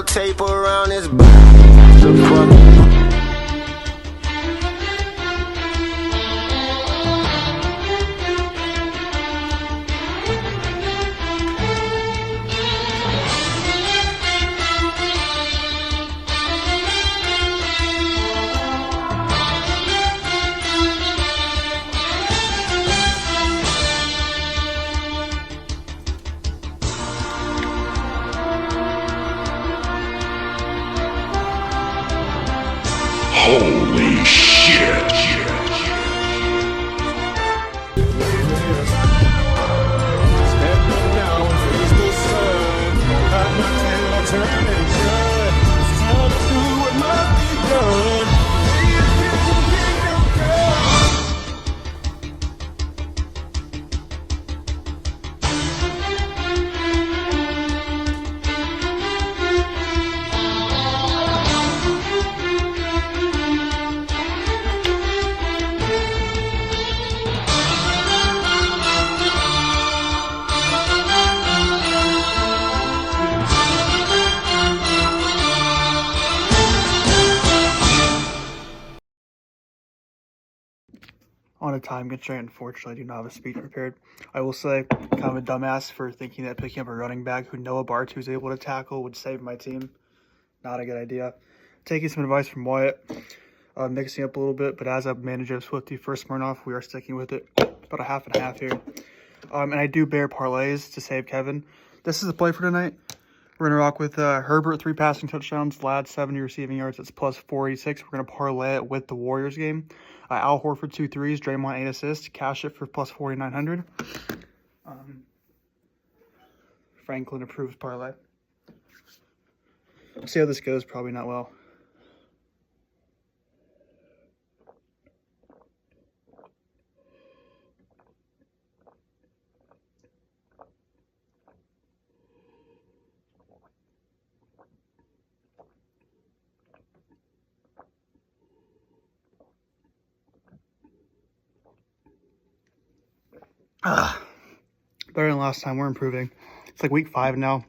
yellow tape around his back. Holy shit! On a time constraint, unfortunately, I do not have a speech prepared. I will say, kind of a dumbass for thinking that picking up a running back who Noah Bartu is able to tackle would save my team. Not a good idea. Taking some advice from Wyatt, mixing up a little bit, but as a manager of Swifty for Smirnoff, we are sticking with it. About a half and half here. And I do bear parlays to save Kevin. This is the play for tonight. We're going to rock with Herbert, 3 passing touchdowns, Ladd, 70 receiving yards. That's plus 486. We're going to parlay it with the Warriors game. Al Horford, 2 threes, Draymond, 8 assists. Cash it for plus 4,900. Franklin approves parlay. We'll see how this goes. Probably not well. Better than last time. We're improving. It's like week 5 now.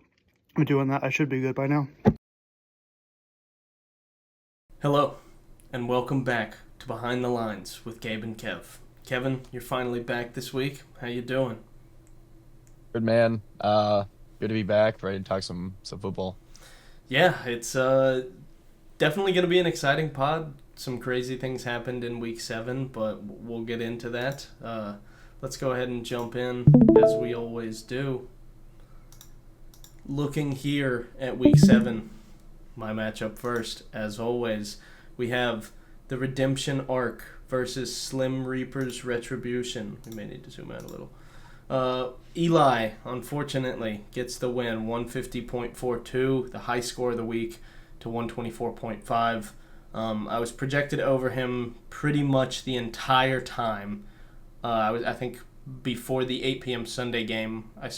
I'm doing that. I should be good by now. Hello, and welcome back to Behind the Lines with Gabe and Kev. Kevin, you're finally back this week. How you doing? Good, man. Good to be back. Ready to talk some football. Yeah, it's definitely going to be an exciting pod. Some crazy things happened in week 7, but we'll get into that. Let's go ahead and jump in, as we always do. Looking here at week 7, my matchup first, as always, we have the Redemption Arc versus Slim Reaper's Retribution. We may need to zoom out a little. Eli, unfortunately, gets the win, 150.42, the high score of the week, to 124.5. I was projected over him pretty much the entire time. I think before the 8 p.m. Sunday game, I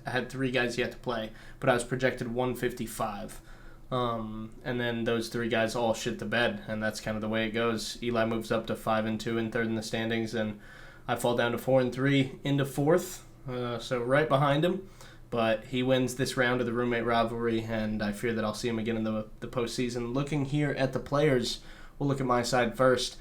had 3 guys yet to play, but I was projected 155. And then those 3 guys all shit the bed, and that's kind of the way it goes. Eli moves up to 5-2 and 3rd in the standings, and I fall down to 4-3 into 4th, so right behind him. But he wins this round of the roommate rivalry, and I fear that I'll see him again in the postseason. Looking here at the players, we'll look at my side first.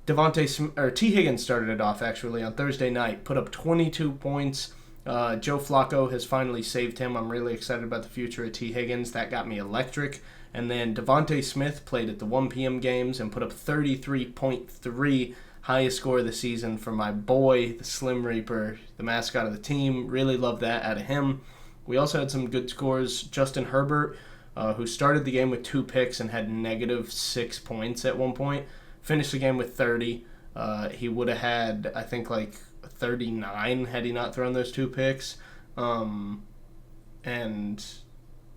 T. Higgins started it off, actually, on Thursday night. Put up 22 points. Joe Flacco has finally saved him. I'm really excited about the future of T. Higgins. That got me electric. And then Devontae Smith played at the 1 p.m. games and put up 33.3, highest score of the season for my boy, the Slim Reaper, the mascot of the team. Really love that out of him. We also had some good scores. Justin Herbert, who started the game with 2 picks and had -6 points at one point, finished the game with 30. He would have had, I think, like 39 had he not thrown those 2 picks. And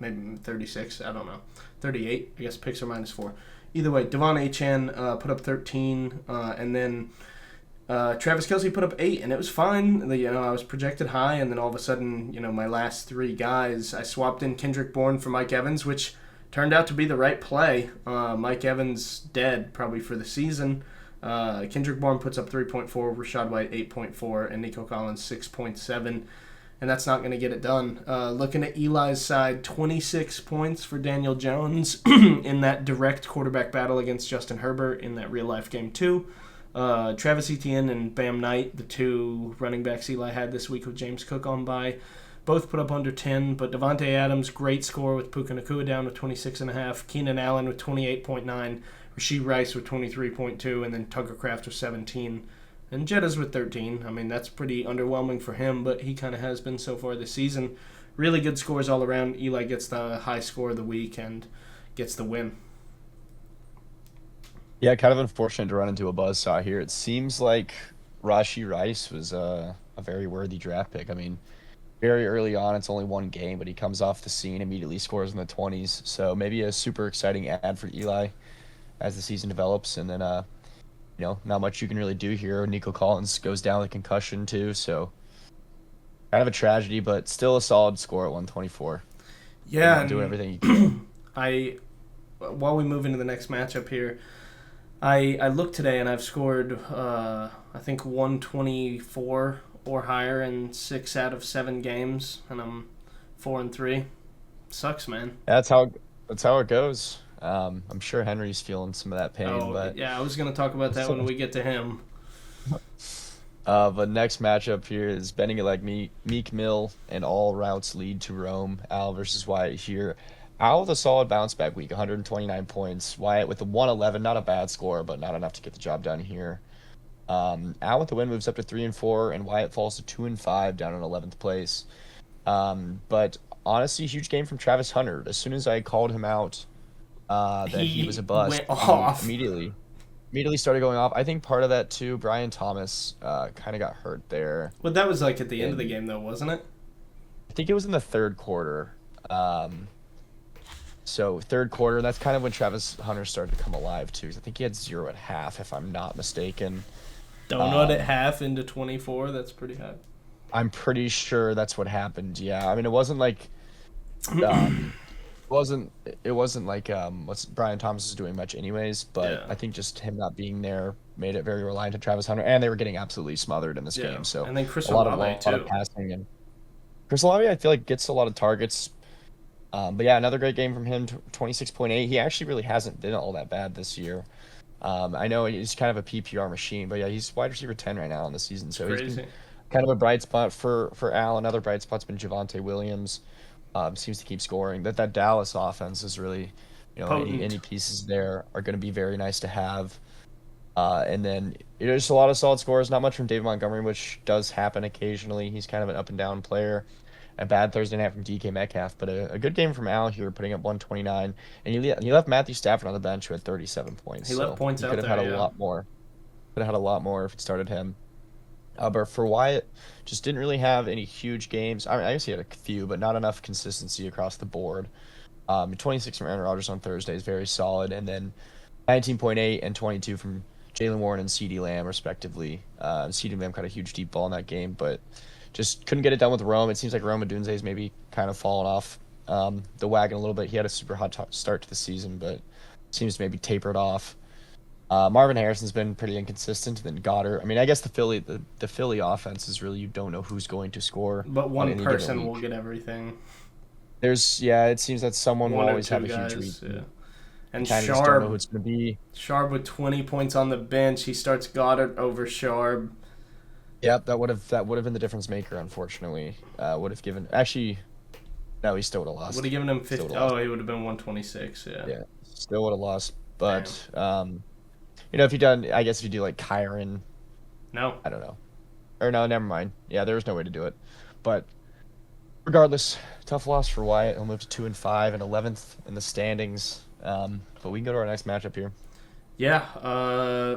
maybe 36, I don't know. 38, I guess picks are -4. Either way, Devon Achane put up 13, and then Travis Kelce put up 8, and it was fine. I was projected high, and then all of a sudden, my last 3 guys, I swapped in Kendrick Bourne for Mike Evans, which turned out to be the right play. Mike Evans dead probably for the season. Kendrick Bourne puts up 3.4, Rachaad White 8.4, and Nico Collins 6.7. and that's not going to get it done. Looking at Eli's side, 26 points for Daniel Jones in that direct quarterback battle against Justin Herbert in that real-life game too. Travis Etienne and Bam Knight, the two running backs Eli had this week with James Cook on bye, both put up under 10, but Devontae Adams, great score with Puka Nacua down with 26.5, Keenan Allen with 28.9, Rashee Rice with 23.2, and then Tucker Kraft with 17. And Jetta's with 13. I mean, that's pretty underwhelming for him, but he kind of has been so far this season. Really good scores all around. Eli gets the high score of the week and gets the win. Yeah, kind of unfortunate to run into a buzzsaw here. It seems like Rashee Rice was a very worthy draft pick. I mean, very early on, it's only one game, but he comes off the scene, immediately scores in the 20s. So maybe a super exciting ad for Eli as the season develops. And then, not much you can really do here. Nico Collins goes down with concussion too, so kind of a tragedy, but still a solid score at 124. Yeah, doing everything you can. While we move into the next matchup here, I looked today and I've scored I think 124 or higher in 6 out of 7 games, and I'm 4-3. Sucks, man. That's how it goes. I'm sure Henry's feeling some of that pain, but yeah, I was gonna talk about that when we get to him. But next matchup here is Bending It Like Meek Mill, and all routes lead to Rome. Al versus Wyatt here. Al with a solid bounce back week, 129 points. Wyatt with a 111, not a bad score, but not enough to get the job done here. Al with the win moves up to 3-4, and Wyatt falls to 2-5, down in 11th place. But honestly, huge game from Travis Hunter. As soon as I called him out that he was a bust, went off. Immediately started going off. I think part of that too, Brian Thomas kind of got hurt there. Well, that was like at the end of the game, though, wasn't it? I think it was in the third quarter. So third quarter, that's kind of when Travis Hunter started to come alive too. I think he had 0 at half, if I'm not mistaken. Donut at half into 24. That's pretty high. I'm pretty sure that's what happened. Yeah, I mean, it wasn't like, it wasn't like what Brian Thomas is doing much anyways. But Yeah. I think just him not being there made it very reliant on Travis Hunter, and they were getting absolutely smothered in this game. So and then Chris a lot Olave of passing, and Chris Olave, I feel like gets a lot of targets. But yeah, another great game from him, 26.8. He actually really hasn't been all that bad this year. I know he's kind of a PPR machine, but yeah, he's wide receiver 10 right now in the season. So he's been kind of a bright spot for Al. Another bright spot's been Javonte Williams. Seems to keep scoring. That Dallas offense is really, any pieces there are going to be very nice to have. And then just a lot of solid scores. Not much from David Montgomery, which does happen occasionally. He's kind of an up and down player. A bad Thursday night from DK Metcalf, but a good game from Al here, putting up 129. And he left Matthew Stafford on the bench who had 37 points. He left points out there. Could have had a lot more. Could have had a lot more if it started him. But for Wyatt, just didn't really have any huge games. I guess he had a few, but not enough consistency across the board. 26 from Aaron Rodgers on Thursday is very solid, and then 19.8 and 22 from Jaylen Warren and CeeDee Lamb, respectively. CeeDee Lamb caught a huge deep ball in that game, but just couldn't get it done with Rome. It seems like Rome Odunze's maybe kind of fallen off the wagon a little bit. He had a super hot start to the season, but seems to maybe tapered off. Marvin Harrison's been pretty inconsistent. Then Goddard. I mean, I guess the Philly offense is really, you don't know who's going to score. But one person will get everything. It seems that someone will always have a guys, huge lead. Yeah. And just don't know who it's going to be. Sharp with 20 points on the bench. He starts Goddard over Sharp. Yep, that would have been the difference maker. Unfortunately, would have given. Actually, no, he still would have lost. Would have given him 50. Oh, he would have been 126. Yeah. Yeah, still would have lost. But if you do like Kyron. No. I don't know. Or no, never mind. Yeah, there was no way to do it. But regardless, tough loss for Wyatt. He'll move to 2-5 and 11th in the standings. But we can go to our next matchup here. Yeah,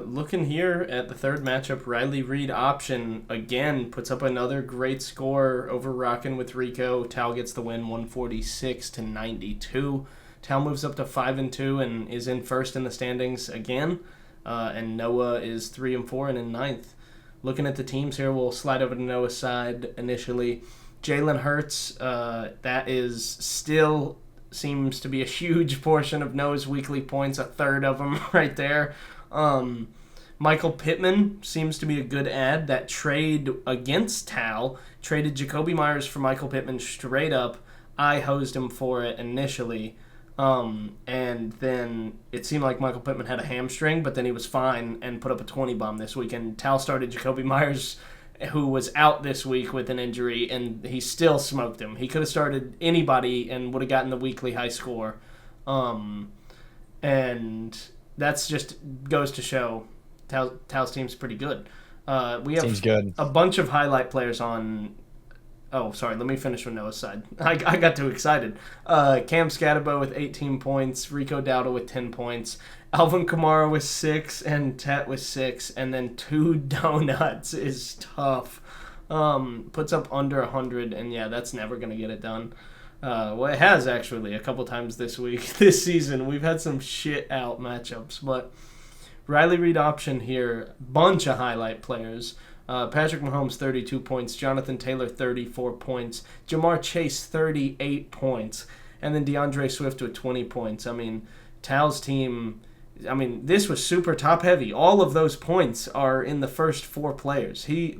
looking here at the third matchup, Riley Reed option again puts up another great score over rocking with Rico. Tal gets the win, 146-92. Tal moves up to 5-2 and is in first in the standings again. And Noah is 3-4 and in ninth. Looking at the teams here, we'll slide over to Noah's side initially. Jalen Hurts, that is still seems to be a huge portion of Noah's weekly points, a third of them right there. Michael Pittman seems to be a good ad. That trade against Tal traded Jacoby Myers for Michael Pittman straight up. I hosed him for it initially. And then it seemed like Michael Pittman had a hamstring, but then he was fine and put up a 20 bomb this week. And Tal started Jacoby Myers, who was out this week with an injury, and he still smoked him. He could have started anybody and would have gotten the weekly high score. And that's just goes to show Tal's team's pretty good. We have Seems good. a bunch of highlight players on. Oh, sorry. Let me finish with Noah's side. I got too excited. Cam Scatterbo with 18 points. Rico Dowdle with 10 points. Alvin Kamara with 6. And Tet with 6. And then 2 donuts is tough. Puts up under 100. And, yeah, that's never going to get it done. Well, it has, actually, a couple times this season. We've had some shit out matchups. But Riley Reid option here. Bunch of highlight players. Patrick Mahomes, 32 points. Jonathan Taylor, 34 points. Jamar Chase, 38 points. And then DeAndre Swift with 20 points. I mean, Tal's team, this was super top-heavy. All of those points are in the first 4 players. He,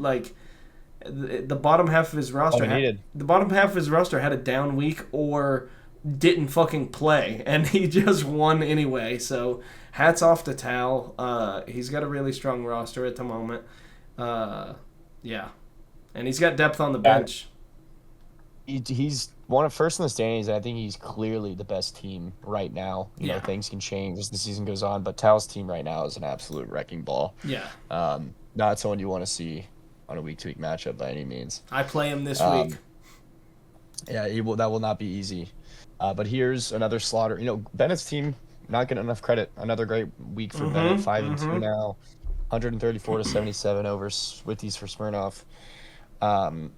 the bottom half of his roster had a down week or didn't fucking play. And he just won anyway. So, hats off to Tal. He's got a really strong roster at the moment. Yeah, and he's got depth on the bench. He's one of first in the standings. I think he's clearly the best team right now. You know, things can change as the season goes on, but Tal's team right now is an absolute wrecking ball. Yeah. Not someone you want to see on a week-to-week matchup by any means. I play him this week. Yeah, that will not be easy. But here's another slaughter. You know, Bennett's team not getting enough credit. Another great week for Bennett. 5-2 now. 134 to 77 over Swifties for Smirnoff.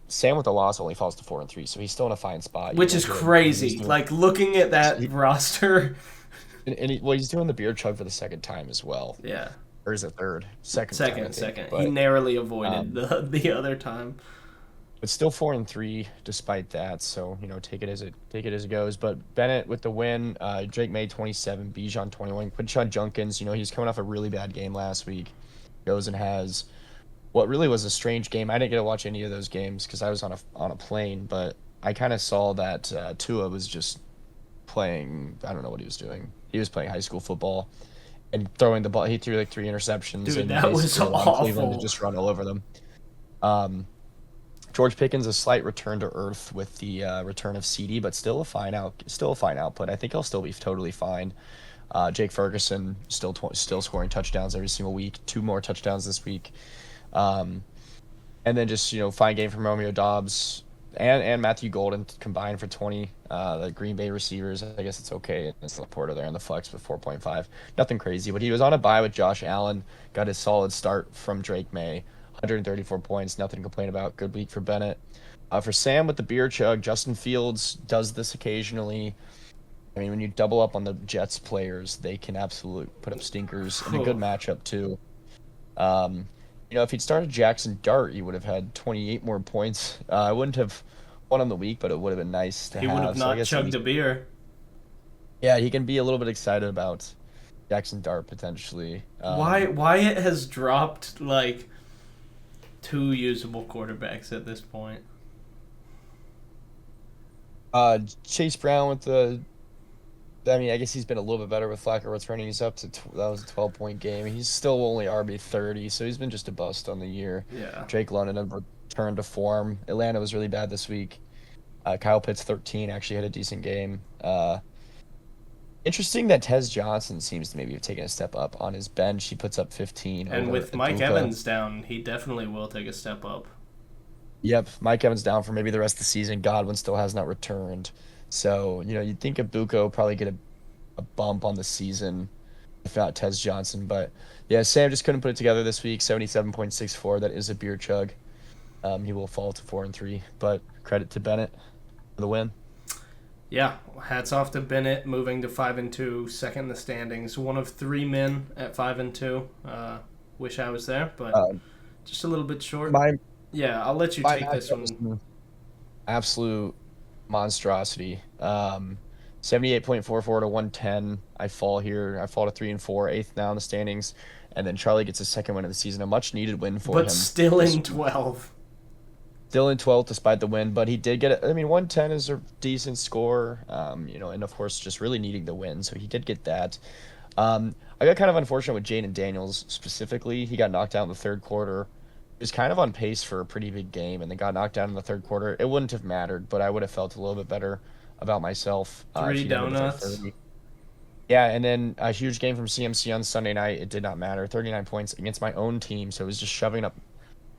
Sam with the loss only falls to 4-3, so he's still in a fine spot. Which is crazy. Looking at that roster. And he's doing the beer chug for the second time as well. Yeah. Or is it third? Second. But, he narrowly avoided the other time. But still 4-3 despite that. So take it as it goes. But Bennett with the win. Drake May 27, Bijan 21. Quinshon Junkins. He's coming off a really bad game last week. Goes and has what really was a strange game. I didn't get to watch any of those games because I was on a plane, but I kind of saw that Tua was just playing. I don't know what he was doing. He was playing high school football and throwing the ball. He threw 3 interceptions. Dude, and that was Cleveland to awful. just run all over them. George Pickens a slight return to earth with the return of CD, but still a fine output. I think he'll still be totally fine. Jake Ferguson still scoring touchdowns every single week. 2 more touchdowns this week. And then just, fine game from Romeo Dobbs and Matthew Golden combined for 20. The Green Bay receivers, I guess it's okay. It's Laporta there in the flex with 4.5. Nothing crazy, but he was on a bye with Josh Allen. Got his solid start from Drake May. 134 points, nothing to complain about. Good week for Bennett. For Sam with the beer chug, Justin Fields does this occasionally. When you double up on the Jets players, they can absolutely put up stinkers in a good matchup too. If he'd started Jackson Dart, he would have had 28 more points. I wouldn't have won on the week, but it would have been nice to have. He would have not chugged a beer. Yeah, he can be a little bit excited about Jackson Dart potentially. Wyatt has dropped 2 usable quarterbacks at this point. Chase Brown with the. I guess he's been a little bit better with Flacco returning. He's up to that was a 12-point game. He's still only RB 30, so he's been just a bust on the year. Yeah. Drake London returned to form. Atlanta was really bad this week. Kyle Pitts 13 actually had a decent game. Interesting that Tez Johnson seems to maybe have taken a step up on his bench. He puts up 15. And with Mike Evans down, he definitely will take a step up. Yep, Mike Evans down for maybe the rest of the season. Godwin still has not returned. So, you'd think Ibuka probably get a bump on the season if not Tez Johnson. But, yeah, Sam just couldn't put it together this week. 77.64. That is a beer chug. He will fall to 4-3. But credit to Bennett for the win. Yeah, hats off to Bennett, moving to 5-2, second in the standings. One of 3 men at 5-2. Wish I was there, but just a little bit short. I'll let you take this one. Absolute monstrosity. 78.44 to 110. I fall here. I fall to 3-4, 8th now in the standings. and then Charlie gets his second win of the season, a much needed win for him. But still in 12. Still in 12th despite the win, but he did get it. I mean, 110 is a decent score, and of course, just really needing the win, so he did get that. I got kind of unfortunate with Jaden Daniels specifically. He got knocked out in the third quarter. He was kind of on pace for a pretty big game, and then got knocked out in the third quarter. It wouldn't have mattered, but I would have felt a little bit better about myself. If 3 he ended with, like, donuts. 30. Yeah, and then a huge game from CMC on Sunday night. It did not matter. 39 points against my own team, so it was just shoving up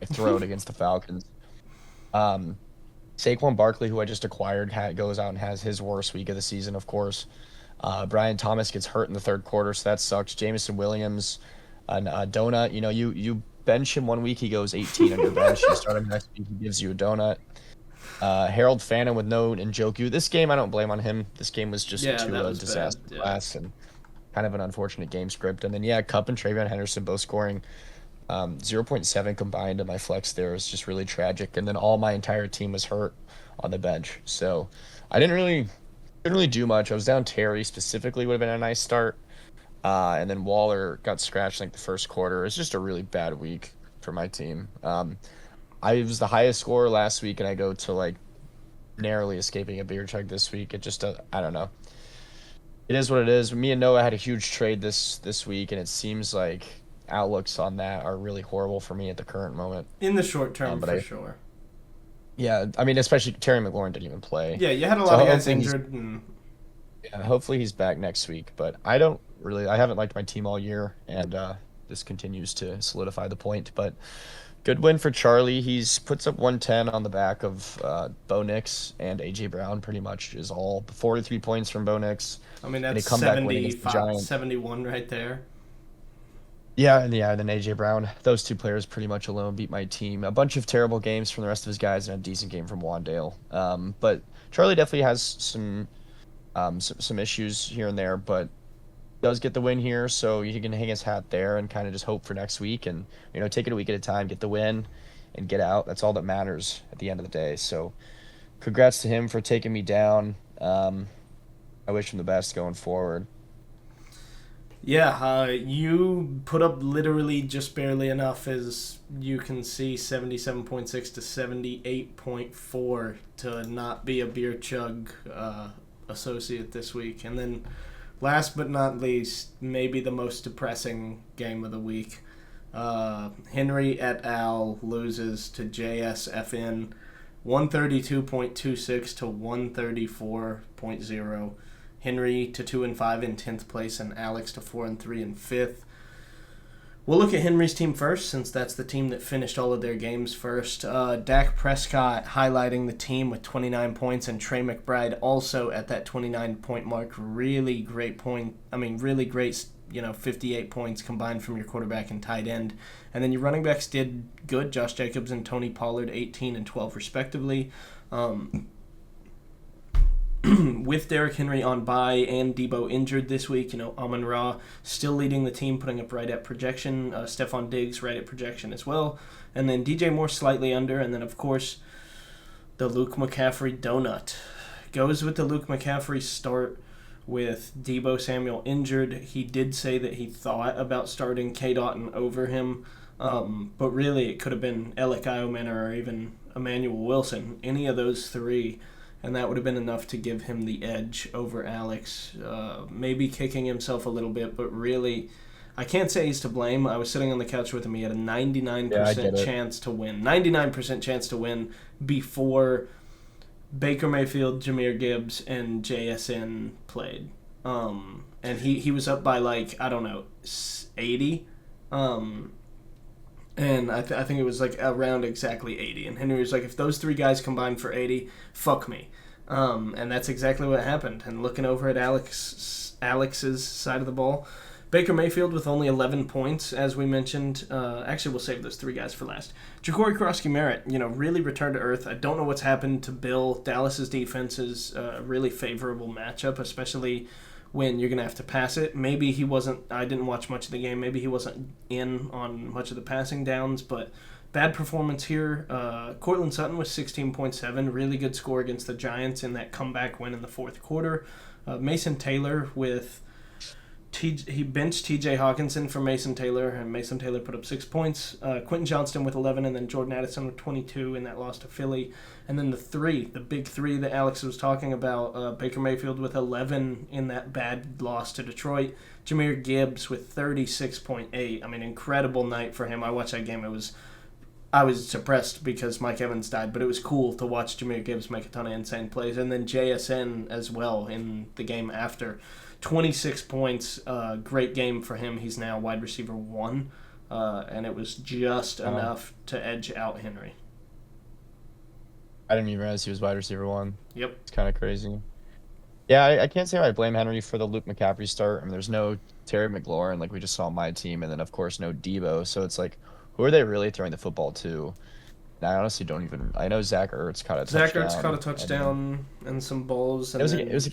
my throat against the Falcons. Saquon Barkley, who I just acquired, goes out and has his worst week of the season, of course. Brian Thomas gets hurt in the third quarter, so that sucks. Jameson Williams, donut. You bench him one week, he goes 18 on your bench. You start him next week, he gives you a donut. Harold Fannin with no Njoku. This game, I don't blame on him. This game was just Yeah, too that a was disaster bad, yeah. class and kind of an unfortunate game script. And then, Cup and Travion Henderson both scoring 0.7 combined in my flex there is just really tragic. And then all my entire team was hurt on the bench. So I didn't really do much. I was down Terry specifically, would have been a nice start. And then Waller got scratched like the first quarter. It's just a really bad week for my team. I was the highest scorer last week, and I go to like narrowly escaping a beer chug this week. It just, I don't know. It is what it is. Me and Noah had a huge trade this week, and it seems like outlooks on that are really horrible for me at the current moment. In the short term, but for sure. Yeah, I mean, especially Terry McLaurin didn't even play. Yeah, you had a lot of guys hopefully injured. And Yeah, hopefully he's back next week. But I haven't liked my team all year, and this continues to solidify the point. But good win for Charlie. He's puts up 110 on the back of Bo Nix and AJ Brown. Pretty much is all 43 points from Bo Nix. I mean, And a that's comeback win against the 75, Giants. 71 right there. Yeah, and then AJ Brown. Those two players pretty much alone beat my team. A bunch of terrible games from the rest of his guys and a decent game from Wandale. But Charlie definitely has some issues here and there, but does get the win here, so he can hang his hat there and kind of just hope for next week and take it a week at a time, get the win, and get out. That's all that matters at the end of the day. So, congrats to him for taking me down. I wish him the best going forward. Yeah, you put up literally just barely enough, as you can see, 77.6 to 78.4 to not be a beer chug associate this week. And then last but not least, maybe the most depressing game of the week. Henry et al. Loses to JSFN 132.26 to 134.0. Henry to 2-5 in 10th place, and Alex to 4-3 in 5th. We'll look at Henry's team first, since that's the team that finished all of their games first. Dak Prescott highlighting the team with 29 points, and Trey McBride also at that 29-point mark. Really great 58 points combined from your quarterback and tight end. And then your running backs did good. Josh Jacobs and Tony Pollard, 18 and 12 respectively. With Derrick Henry on bye and Debo injured this week, Amon-Ra still leading the team, putting up right at projection. Stephon Diggs right at projection as well. And then DJ Moore slightly under. And then, of course, the Luke McCaffrey donut. Goes with the Luke McCaffrey start with Debo Samuel injured. He did say that he thought about starting K. Dotton over him. But really, it could have been Alec Iomanner or even Emmanuel Wilson. Any of those three. And that would have been enough to give him the edge over Alex. Maybe kicking himself a little bit, but really, I can't say he's to blame. I was sitting on the couch with him. He had a 99% chance to win. 99% chance to win before Baker Mayfield, Jahmyr Gibbs, and JSN played. And he was up by 80. And I think it was around exactly 80. And Henry was like, if those three guys combine for 80, fuck me. And that's exactly what happened. And looking over at Alex's side of the ball, Baker Mayfield with only 11 points, as we mentioned. Actually, we'll save those three guys for last. Ja'Cory Krosky-Merritt, really returned to earth. I don't know what's happened to Bill. Dallas's defense is a really favorable matchup, especially when you're going to have to pass it. Maybe he wasn't, I didn't watch much of the game, maybe he wasn't in on much of the passing downs, but bad performance here. Cortland Sutton with 16.7, really good score against the Giants in that comeback win in the fourth quarter. Mason Taylor with He benched T.J. Hawkinson for Mason Taylor, and Mason Taylor put up 6 points. Quentin Johnston with 11, and then Jordan Addison with 22 in that loss to Philly. And then the big three that Alex was talking about, Baker Mayfield with 11 in that bad loss to Detroit. Jahmyr Gibbs with 36.8. I mean, incredible night for him. I watched that game. I was suppressed because Mike Evans died, but it was cool to watch Jahmyr Gibbs make a ton of insane plays. And then JSN as well in the game after. 26 points, great game for him. He's now wide receiver 1, and it was just enough to edge out Henry. I didn't even realize he was wide receiver 1. Yep. It's kind of crazy. Yeah, I can't say I blame Henry for the Luke McCaffrey start. I mean, there's no Terry McLaurin like we just saw on my team, and then, of course, no Debo. So it's like, who are they really throwing the football to? And I honestly don't even. I know Zach Ertz caught a touchdown. Zach Ertz caught a touchdown and some balls. And it was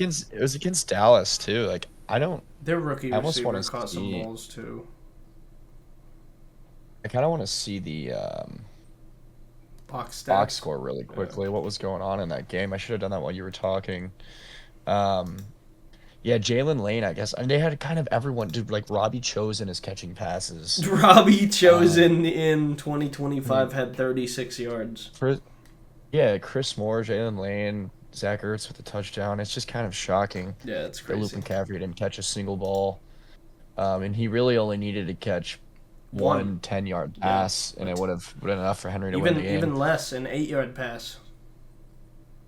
against Dallas too. Like I don't. Their rookie I almost receiver want to caught some see. balls too. I kind of want to see the Box box stats. score really quickly. What was going on in that game? I should have done that while you were talking. Yeah, Jalen Lane, I guess. I mean, they had kind of everyone. Dude, like Robbie Chosen is catching passes. Robbie Chosen in 2025 had 36 yards. Chris Moore, Jalen Lane, Zach Ertz with a touchdown. It's just kind of shocking. Yeah, it's that Luke crazy. McCaffrey didn't catch a single ball. And he really only needed to catch one 10-yard pass, and it would have been enough for Henry to win the game. Even less, an 8-yard pass.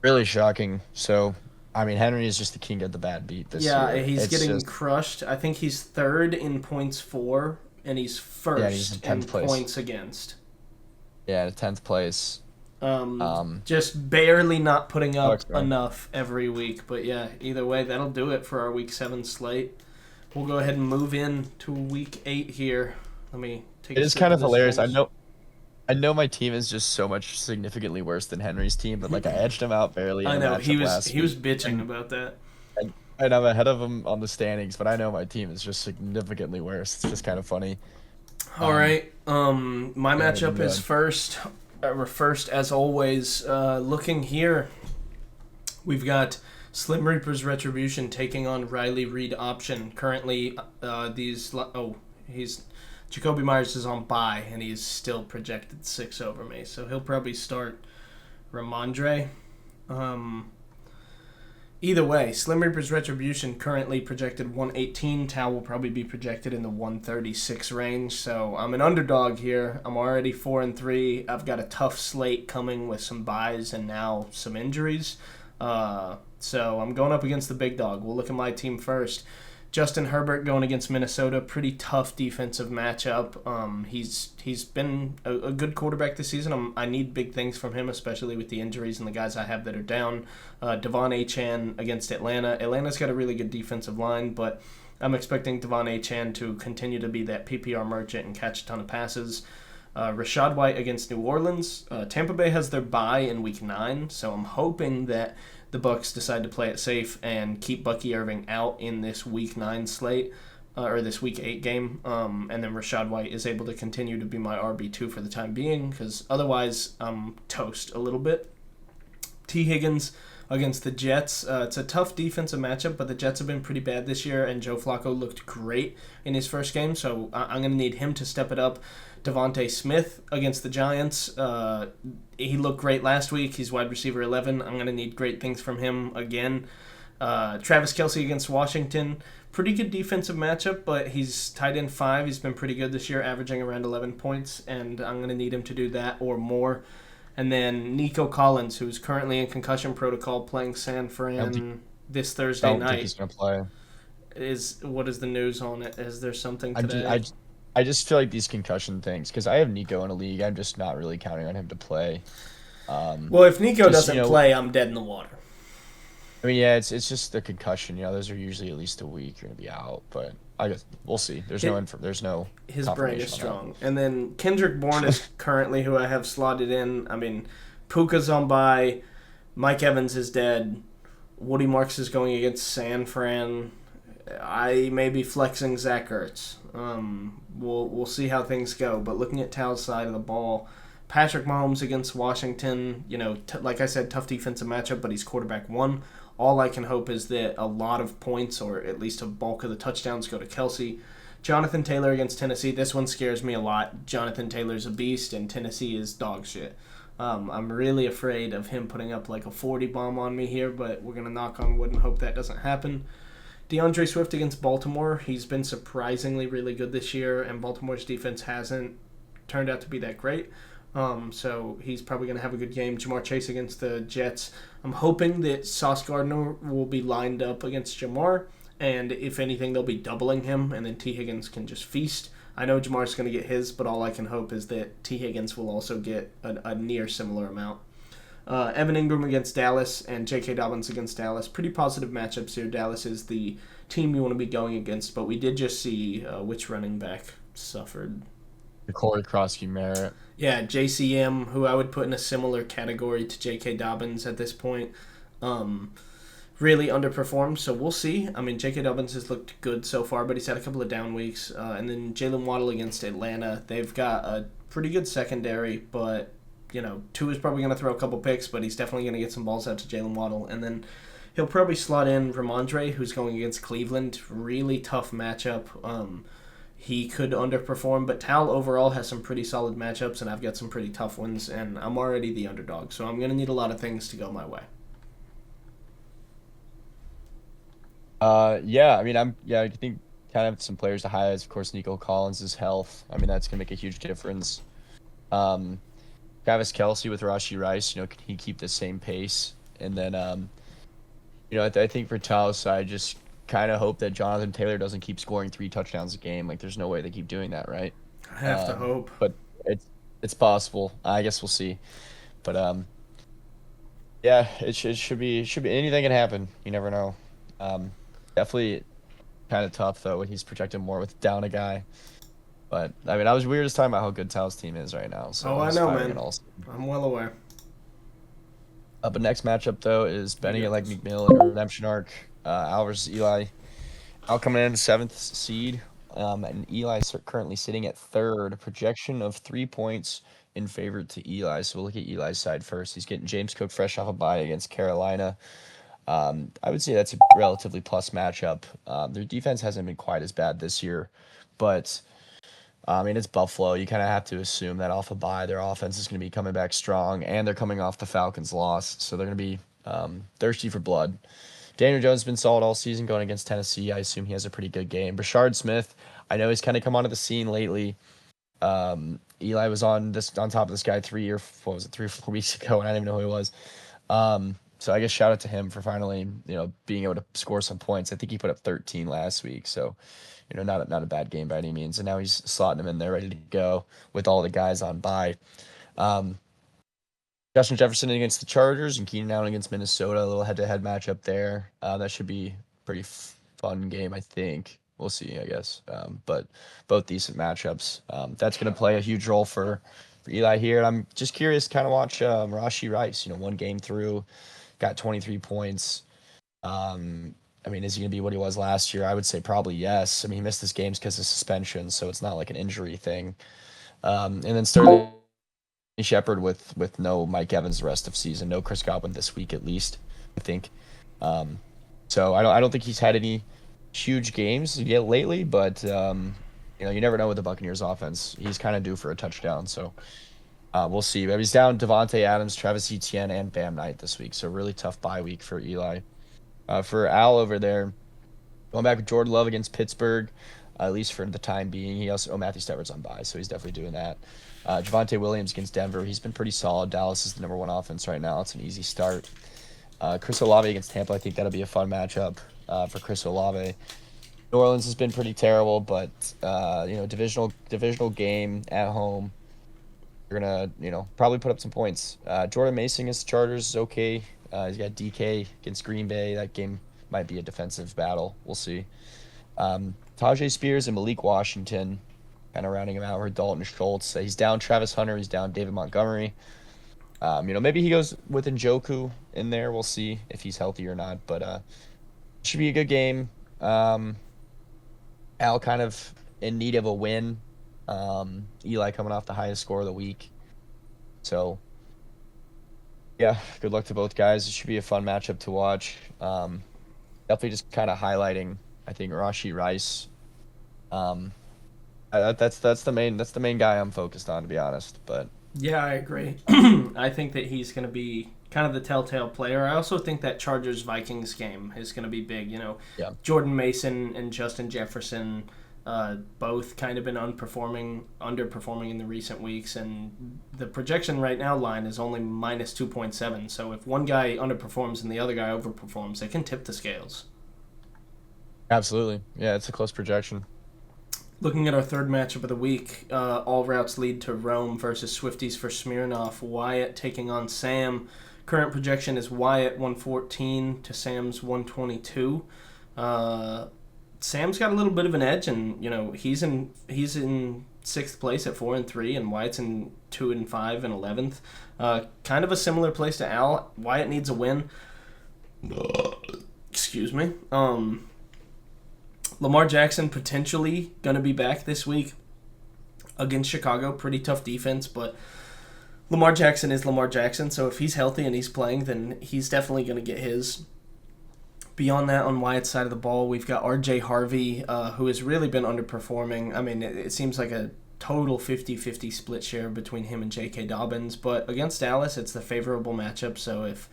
Really shocking. So, I mean, Henry is just the king of the bad beat this year. Yeah, he's It's getting just- crushed. I think he's third in points for, and he's first he's in in 10th place. points against. Yeah, 10th place. Just barely not putting up Alex, right? enough every week. But yeah, either way, that'll do it for our Week 7 slate. We'll go ahead and move in to Week 8 here. Let me take It a is sip kind of this hilarious. juice. I know my team is just so much significantly worse than Henry's team, but like I edged him out barely. In I the know, he matchup was last he was week. bitching about that. And I'm ahead of him on the standings, but I know my team is just significantly worse. It's just kind of funny. All right. My matchup is done. first. We're first as always. Looking here, we've got Slim Reaper's Retribution taking on Riley Reed Option. Currently, Jacoby Myers is on bye, and he's still projected 6 over me, so he'll probably start Ramondre. Either way, Slim Reaper's Retribution currently projected 118. Tau will probably be projected in the 136 range. So I'm an underdog here. I'm already 4-3. I've got a tough slate coming with some buys and now some injuries. So I'm going up against the big dog. We'll look at my team first. Justin Herbert going against Minnesota, pretty tough defensive matchup. He's been a good quarterback this season. I need big things from him, especially with the injuries and the guys I have that are down. Devon Achane against Atlanta. Atlanta's got a really good defensive line, but I'm expecting Devon Achane to continue to be that PPR merchant and catch a ton of passes. Rashad White against New Orleans. Tampa Bay has their bye in Week 9, so I'm hoping that the Bucs decide to play it safe and keep Bucky Irving out in this Week 9 slate, or this Week 8 game, and then Rashad White is able to continue to be my RB2 for the time being, because otherwise I'm toast a little bit. T. Higgins against the Jets. It's a tough defensive matchup, but the Jets have been pretty bad this year, and Joe Flacco looked great in his first game, so I'm going to need him to step it up. Devontae Smith against the Giants. He looked great last week. He's wide receiver 11. I'm going to need great things from him again. Travis Kelce against Washington. Pretty good defensive matchup, but he's tight end 5. He's been pretty good this year, averaging around 11 points, and I'm going to need him to do that or more. And then Nico Collins, who's currently in concussion protocol, playing San Fran this Thursday I don't think night. he's gonna play. What is the news on it? Is there something today? I just feel like these concussion things, because I have Nico in a league, I'm just not really counting on him to play. Well, if Nico doesn't play, I'm dead in the water. I mean, yeah, it's just the concussion. Those are usually at least a week you're gonna be out, but I guess we'll see. There's no His brain is confirmation on strong. And then Kendrick Bourne is currently who I have slotted in. I mean, Puka's on bye. Mike Evans is dead. Woody Marks is going against San Fran. I may be flexing Zach Ertz. We'll see how things go. But looking at Tal's side of the ball, Patrick Mahomes against Washington, like I said, tough defensive matchup, but he's quarterback 1. All I can hope is that a lot of points, or at least a bulk of the touchdowns, go to Kelsey. Jonathan Taylor against Tennessee. This one scares me a lot. Jonathan Taylor's a beast, and Tennessee is dog shit. I'm really afraid of him putting up like a 40 bomb on me here, but we're going to knock on wood and hope that doesn't happen. DeAndre Swift against Baltimore. He's been surprisingly really good this year, and Baltimore's defense hasn't turned out to be that great. So he's probably going to have a good game. Jamar Chase against the Jets. I'm hoping that Sauce Gardner will be lined up against Jamar, and if anything, they'll be doubling him, and then T. Higgins can just feast. I know Jamar's going to get his, but all I can hope is that T. Higgins will also get a near similar amount. Evan Ingram against Dallas and J.K. Dobbins against Dallas. Pretty positive matchups here. Dallas is the team you want to be going against, but we did just see which running back suffered. Corey Krosky-Merritt. Yeah, JCM, who I would put in a similar category to J.K. Dobbins at this point, really underperformed, so we'll see. I mean, J.K. Dobbins has looked good so far, but he's had a couple of down weeks. And then Jalen Waddle against Atlanta. They've got a pretty good secondary, but, Tua is probably going to throw a couple picks, but he's definitely going to get some balls out to Jalen Waddle. And then he'll probably slot in Ramondre, who's going against Cleveland. Really tough matchup. He could underperform, but Tal overall has some pretty solid matchups, and I've got some pretty tough ones, and I'm already the underdog, so I'm going to need a lot of things to go my way. I think kind of some players to highlight. Of course, Nico Collins' health. I mean, that's gonna make a huge difference. Travis Kelce with Rashee Rice. Can he keep the same pace? And then, I think for Talos, I just kind of hope that Jonathan Taylor doesn't keep scoring 3 touchdowns a game. Like, there's no way they keep doing that, right? I have to hope, but it's possible. I guess we'll see. But it should be anything can happen. You never know. Definitely kind of tough, though, when he's projected more with down a guy. But, I mean, we were just talking about how good Tal's team is right now. So I know, man. I'm well aware. But next matchup, though, is Benny like McMillan in Redemption Arc. Al versus Eli. Al coming in 7th seed. And Eli's currently sitting at 3rd. Projection of 3 points in favor to Eli. So we'll look at Eli's side first. He's getting James Cook fresh off a bye against Carolina. I would say that's a relatively plus matchup. Their defense hasn't been quite as bad this year, but it's Buffalo. You kind of have to assume that off a bye, their offense is going to be coming back strong, and they're coming off the Falcons' loss, so they're going to be thirsty for blood. Daniel Jones has been solid all season going against Tennessee. I assume he has a pretty good game. Brashard Smith, I know he's kind of come onto the scene lately. Eli was on top of this guy 3 or 4 weeks ago, and I didn't even know who he was. So I guess shout out to him for finally, being able to score some points. I think he put up 13 last week, so not a bad game by any means. And now he's slotting him in there, ready to go with all the guys on bye. Justin Jefferson against the Chargers and Keenan Allen against Minnesota. A little head-to-head matchup there. That should be a pretty fun game, I think. We'll see, I guess. But both decent matchups. That's going to play a huge role for Eli here. And I'm just curious to kind of watch Rashee Rice. One game through. Got 23 points. Is he going to be what he was last year? I would say probably yes. He missed his games because of suspension, so it's not like an injury thing. And then Sterling Shepard with no Mike Evans the rest of season, no Chris Godwin this week at least, I think. So I don't think he's had any huge games yet lately, but you never know with the Buccaneers offense. He's kind of due for a touchdown, so we'll see. But he's down Devontae Adams, Travis Etienne, and Bam Knight this week. So really tough bye week for Eli. For Al over there, going back with Jordan Love against Pittsburgh, at least for the time being. He also Matthew Stafford's on bye, so he's definitely doing that. Javonte Williams against Denver. He's been pretty solid. Dallas is the number 1 offense right now. It's an easy start. Chris Olave against Tampa. I think that'll be a fun matchup for Chris Olave. New Orleans has been pretty terrible, but divisional game at home. You're gonna, probably put up some points. Jordan Mason against the Chargers is okay. He's got DK against Green Bay. That game might be a defensive battle. We'll see. Tajay Spears and Malik Washington, kind of rounding him out. Or Dalton Schultz. He's down Travis Hunter. He's down David Montgomery. Maybe he goes with Njoku in there. We'll see if he's healthy or not. But should be a good game. Al kind of in need of a win. Eli coming off the highest score of the week. So Yeah, good luck to both guys. It should be a fun matchup to watch. Definitely just kind of highlighting, I think, Rashi Rice. Um, that's the main guy I'm focused on, to be honest. But Yeah, I agree. I think that he's going to be kind of the telltale player. I also think that Chargers Vikings game is going to be big. yeah, Jordan Mason and Justin Jefferson both kind of been underperforming in the recent weeks, and the projection right now line is only minus 2.7. So if one guy underperforms and the other guy overperforms, they can tip the scales. absolutely. Yeah, it's a close projection. Looking at our third matchup of the week, all routes lead to Rome versus Swifties for Smirnoff. Wyatt taking on Sam. Current projection is Wyatt 114 to Sam's 122. Sam's got a little bit of an edge, and he's in sixth place at 4-3, and Wyatt's in 2-5 and 11th. Kind of a similar place to Al. Wyatt needs a win. Excuse me. Lamar Jackson potentially going to be back this week against Chicago. Pretty tough defense, but Lamar Jackson is Lamar Jackson, so if he's healthy and he's playing, then he's definitely going to get his. Beyond that, on Wyatt's side of the ball, we've got R.J. Harvey, who has really been underperforming. I mean, it seems like a total 50-50 split share between him and J.K. Dobbins, but against Dallas, it's the favorable matchup, so if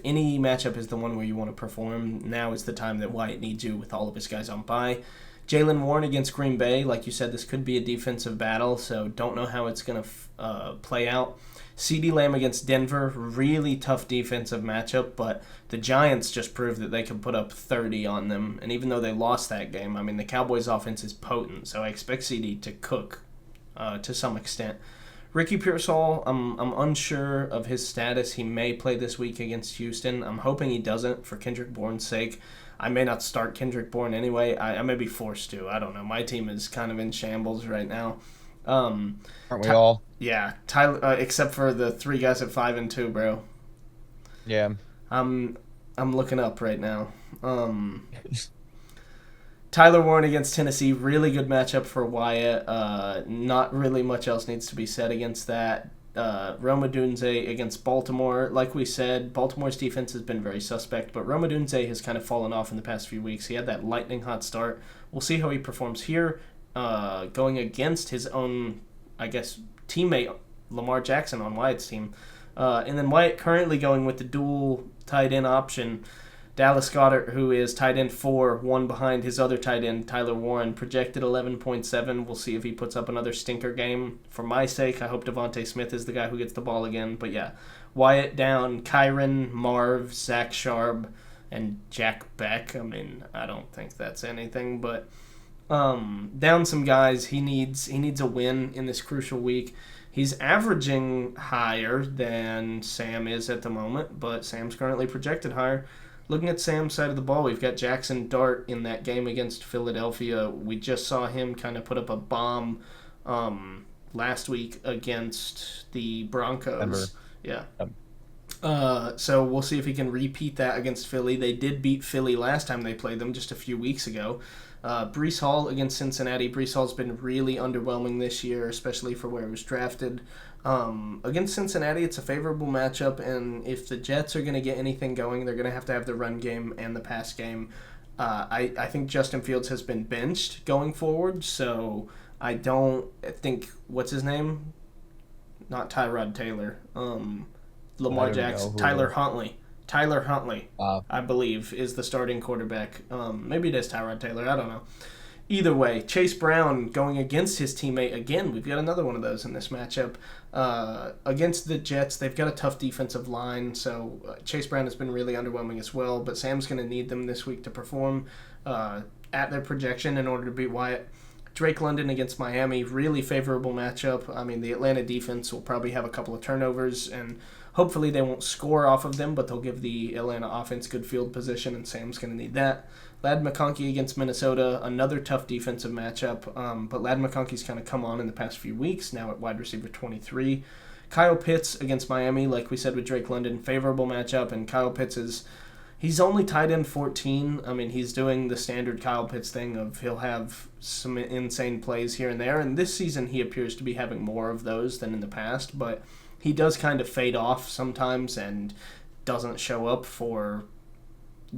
any matchup is the one where you want to perform, now is the time that Wyatt needs you with all of his guys on bye. Jalen Warren against Green Bay, like you said, this could be a defensive battle, so don't know how it's going to play out. CeeDee Lamb against Denver, really tough defensive matchup, but the Giants just proved that they can put up 30 on them, and even though they lost that game, I mean, the Cowboys' offense is potent, so I expect CeeDee to cook to some extent. Ricky Pearsall, I'm unsure of his status. He may play this week against Houston. I'm hoping he doesn't for Kendrick Bourne's sake. I may not start Kendrick Bourne anyway. I may be forced to. I don't know. My team is kind of in shambles right now. Aren't we all? Yeah, Tyler, except for the three guys at 5-2, bro. Yeah. I'm looking up right now. Tyler Warren against Tennessee, really good matchup for Wyatt. Not really much else needs to be said against that. Roma Dunze against Baltimore. Like we said, Baltimore's defense has been very suspect, but Roma Dunze has kind of fallen off in the past few weeks. He had that lightning hot start. We'll see how he performs here, going against his own, I guess, teammate Lamar Jackson on Wyatt's team. And then Wyatt currently going with the dual tight end option. Dallas Goedert, who is tight end 4, one behind his other tight end, Tyler Warren, projected 11.7. We'll see if he puts up another stinker game. For my sake, I hope Devontae Smith is the guy who gets the ball again. But yeah, Wyatt down, Kyron, Marv, Zach Sharp, and Jack Beck. I mean, I don't think that's anything, but down some guys. He needs a win in this crucial week. He's averaging higher than Sam is at the moment, but Sam's currently projected higher. Looking at Sam's side of the ball, we've got Jackson Dart in that game against Philadelphia. We just saw him kind of put up a bomb last week against the Broncos. Denver. Yeah. So we'll see if he can repeat that against Philly. They did beat Philly last time they played them just a few weeks ago. Breece Hall against Cincinnati. Breece Hall's been really underwhelming this year, especially for where he was drafted. Against Cincinnati, it's a favorable matchup, and if the Jets are going to get anything going, they're going to have the run game and the pass game. I think Justin Fields has been benched going forward, so I don't think, what's his name? Not Tyrod Taylor. Lamar Jackson. Tyler Huntley. Tyler Huntley, I believe, is the starting quarterback. Maybe it is Tyrod Taylor. I don't know. Either way, Chase Brown going against his teammate again. We've got another one of those in this matchup. Against the Jets, they've got a tough defensive line, so Chase Brown has been really underwhelming as well, but Sam's going to need them this week to perform at their projection in order to beat Wyatt. Drake London against Miami, really favorable matchup. I mean, the Atlanta defense will probably have a couple of turnovers, and hopefully they won't score off of them, but they'll give the Atlanta offense good field position, and Sam's going to need that. Ladd McConkey against Minnesota, another tough defensive matchup, but Ladd McConkey's kind of come on in the past few weeks, now at wide receiver 23. Kyle Pitts against Miami, like we said with Drake London, favorable matchup, and Kyle Pitts he's only tight end 14. I mean, he's doing the standard Kyle Pitts thing of he'll have some insane plays here and there, and this season he appears to be having more of those than in the past, but he does kind of fade off sometimes and doesn't show up for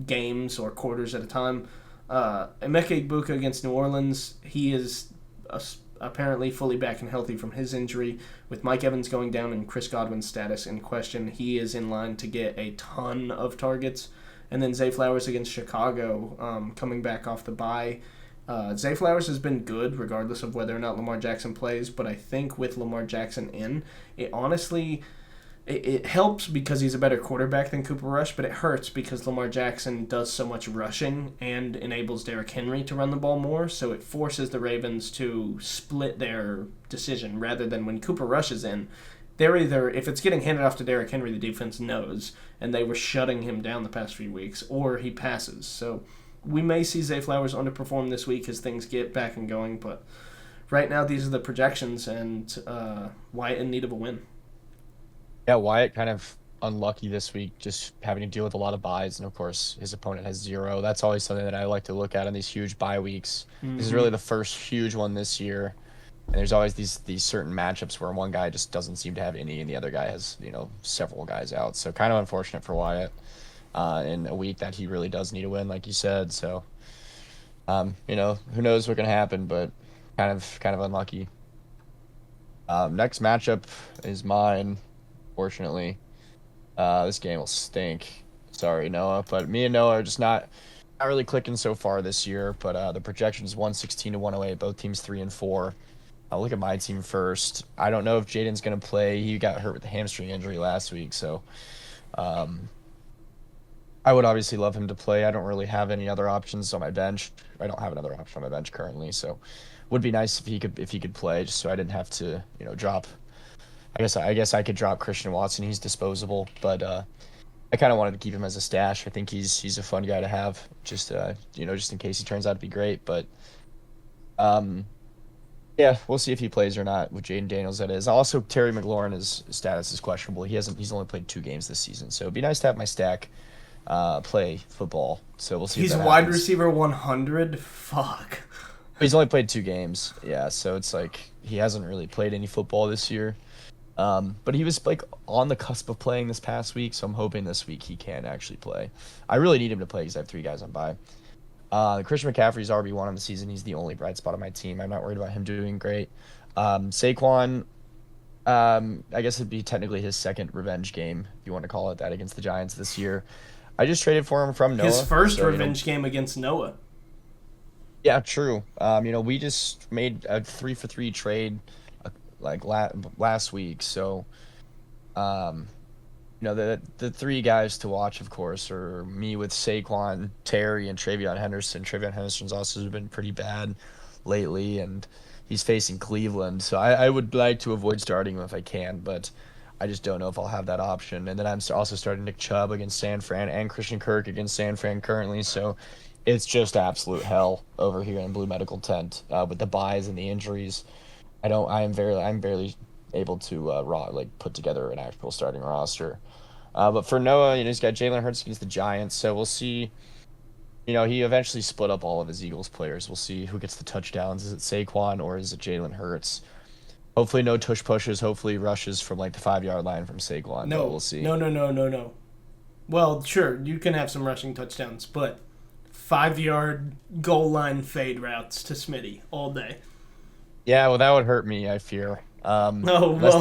games or quarters at a time. Emeka Egbuka against New Orleans, he is apparently fully back and healthy from his injury. With Mike Evans going down and Chris Godwin's status in question, he is in line to get a ton of targets. And then Zay Flowers against Chicago, coming back off the bye. Zay Flowers has been good regardless of whether or not Lamar Jackson plays, but I think with Lamar Jackson in, it honestly... It helps because he's a better quarterback than Cooper Rush, but it hurts because Lamar Jackson does so much rushing and enables Derrick Henry to run the ball more, so it forces the Ravens to split their decision rather than when Cooper Rush is in. They're either, if it's getting handed off to Derrick Henry, the defense knows, and they were shutting him down the past few weeks, or he passes. So we may see Zay Flowers underperform this week as things get back and going, but right now these are the projections, and Wyatt in need of a win. Yeah, Wyatt kind of unlucky this week, just having to deal with a lot of buys, and of course his opponent has 0. That's always something that I like to look at in these huge bye weeks. Mm-hmm. This is really the first huge one this year, and there's always these certain matchups where one guy just doesn't seem to have any, and the other guy has several guys out. So kind of unfortunate for Wyatt in a week that he really does need a win, like you said. So who knows what can happen, but kind of unlucky. Next matchup is mine. Fortunately, this game will stink. Sorry, Noah, but me and Noah are just not really clicking so far this year. But the projection is 116 to 108. Both teams 3-4. I'll look at my team first. I don't know if Jaden's gonna play. He got hurt with a hamstring injury last week, so I would obviously love him to play. I don't really have any other options on my bench. I don't have another option on my bench currently, so would be nice if he could play, just so I didn't have to drop. I guess I could drop Christian Watson. He's disposable, but I kind of wanted to keep him as a stash. I think he's a fun guy to have, just just in case he turns out to be great. But yeah, we'll see if he plays or not with Jaden Daniels. That is. Also, Terry McLaurin, his status is questionable. He's only played 2 games this season, so it'd be nice to have my stack play football. So we'll see. He's wide receiver 100. Fuck. He's only played 2 games. Yeah, so it's like he hasn't really played any football this year. But he was like on the cusp of playing this past week, so I'm hoping this week he can actually play. I really need him to play because I have 3 guys on bye. Christian McCaffrey's RB1 on the season. He's the only bright spot on my team. I'm not worried about him doing great. Saquon, I guess it'd be technically his second revenge game, if you want to call it that, against the Giants this year. I just traded for him from Noah. His first revenge game against Noah. Yeah, true. We just made a 3-for-3 trade last week, so the 3 guys to watch, of course, are me with Saquon, Terry, and Travion Henderson. Travion Henderson's also been pretty bad lately, and he's facing Cleveland, so I would like to avoid starting him if I can, but I just don't know if I'll have that option. And then I'm also starting Nick Chubb against San Fran and Christian Kirk against San Fran currently, so it's just absolute hell over here in Blue Medical Tent with the buys and the injuries. I'm barely able to put together an actual starting roster. But for Noah, he's got Jalen Hurts against the Giants, so we'll see. He eventually split up all of his Eagles players. We'll see who gets the touchdowns. Is it Saquon or is it Jalen Hurts? Hopefully no tush pushes. Hopefully rushes from the 5-yard line from Saquon. No, but we'll see. No. Well, sure, you can have some rushing touchdowns, but 5-yard goal line fade routes to Smitty all day. Yeah, well, that would hurt me, I fear. Unless